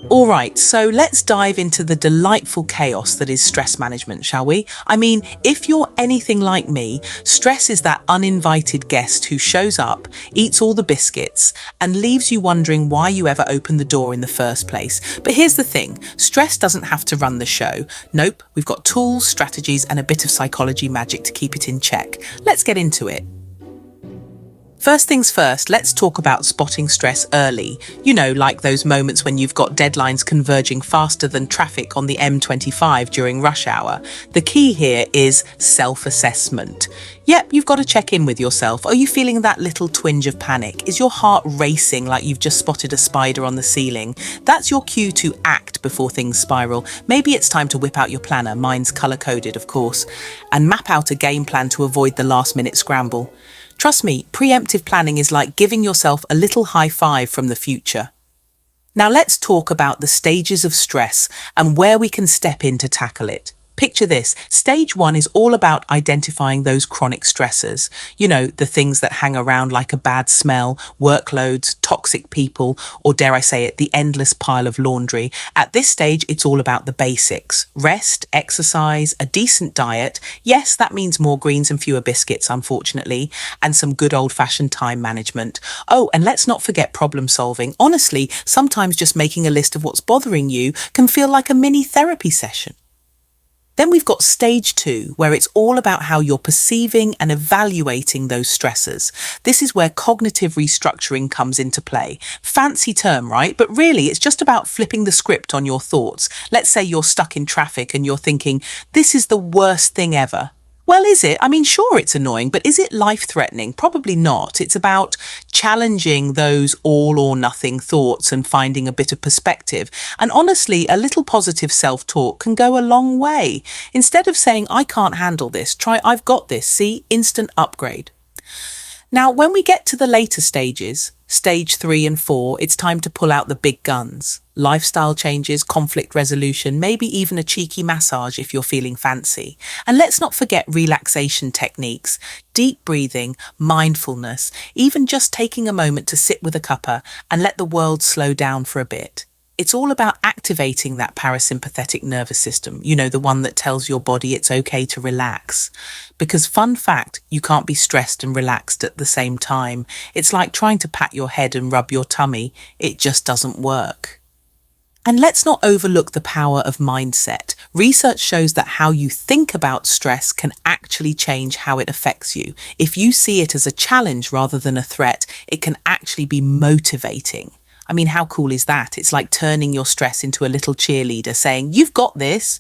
All right, so let's dive into the delightful chaos that is stress management, shall we? I mean, if you're anything like me, stress is that uninvited guest who shows up, eats all the biscuits, and leaves you wondering why you ever opened the door in the first place. But here's the thing, stress doesn't have to run the show. Nope, we've got tools, strategies, and a bit of psychology magic to keep it in check. Let's get into it. First things first, let's talk about spotting stress early. You know, like those moments when you've got deadlines converging faster than traffic on the M25 during rush hour. The key here is self-assessment. Yep, you've got to check in with yourself. Are you feeling that little twinge of panic? Is your heart racing like you've just spotted a spider on the ceiling? That's your cue to act before things spiral. Maybe it's time to whip out your planner, mine's color-coded of course, and map out a game plan to avoid the last-minute scramble. Trust me, preemptive planning is like giving yourself a little high five from the future. Now let's talk about the stages of stress and where we can step in to tackle it. Picture this. Stage 1 is all about identifying those chronic stressors. You know, the things that hang around like a bad smell, workloads, toxic people, or dare I say it, the endless pile of laundry. At this stage, it's all about the basics. Rest, exercise, a decent diet. Yes, that means more greens and fewer biscuits, unfortunately, and some good old-fashioned time management. Oh, and let's not forget problem solving. Honestly, sometimes just making a list of what's bothering you can feel like a mini therapy session. Then we've got stage 2, where it's all about how you're perceiving and evaluating those stressors. This is where cognitive restructuring comes into play. Fancy term, right? But really, it's just about flipping the script on your thoughts. Let's say you're stuck in traffic and you're thinking, this is the worst thing ever. Well, is it? I mean, sure, it's annoying, but is it life-threatening? Probably not. It's about challenging those all or nothing thoughts and finding a bit of perspective. And honestly, a little positive self-talk can go a long way. Instead of saying, I can't handle this, try, I've got this. See, instant upgrade. Now, when we get to the later stages, stage 3 and 4, it's time to pull out the big guns. Lifestyle changes, conflict resolution, maybe even a cheeky massage if you're feeling fancy. And let's not forget relaxation techniques, deep breathing, mindfulness, even just taking a moment to sit with a cuppa and let the world slow down for a bit. It's all about activating that parasympathetic nervous system, you know, the one that tells your body it's okay to relax. Because fun fact, you can't be stressed and relaxed at the same time. It's like trying to pat your head and rub your tummy. It just doesn't work. And let's not overlook the power of mindset. Research shows that how you think about stress can actually change how it affects you. If you see it as a challenge rather than a threat, it can actually be motivating. I mean, how cool is that? It's like turning your stress into a little cheerleader saying, you've got this.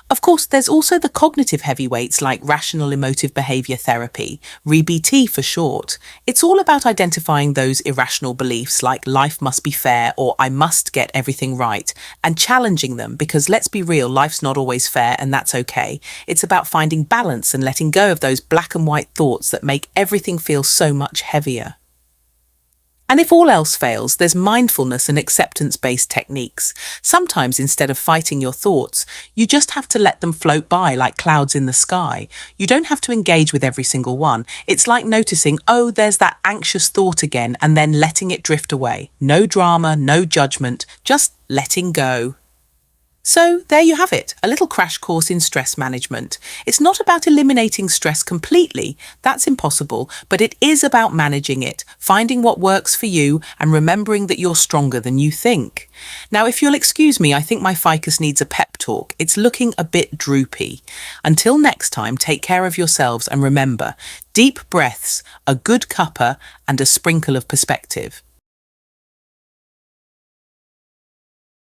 Of course, there's also the cognitive heavyweights like rational emotive behavior therapy, REBT for short. It's all about identifying those irrational beliefs like life must be fair or I must get everything right and challenging them because let's be real, life's not always fair and that's okay. It's about finding balance and letting go of those black and white thoughts that make everything feel so much heavier. And if all else fails, there's mindfulness and acceptance-based techniques. Sometimes instead of fighting your thoughts, you just have to let them float by like clouds in the sky. You don't have to engage with every single one. It's like noticing, oh, there's that anxious thought again, and then letting it drift away. No drama, no judgment, just letting go. So there you have it, a little crash course in stress management. It's not about eliminating stress completely, that's impossible, but it is about managing it, finding what works for you and remembering that you're stronger than you think. Now, if you'll excuse me, I think my ficus needs a pep talk. It's looking a bit droopy. Until next time, take care of yourselves and remember, deep breaths, a good cuppa and a sprinkle of perspective.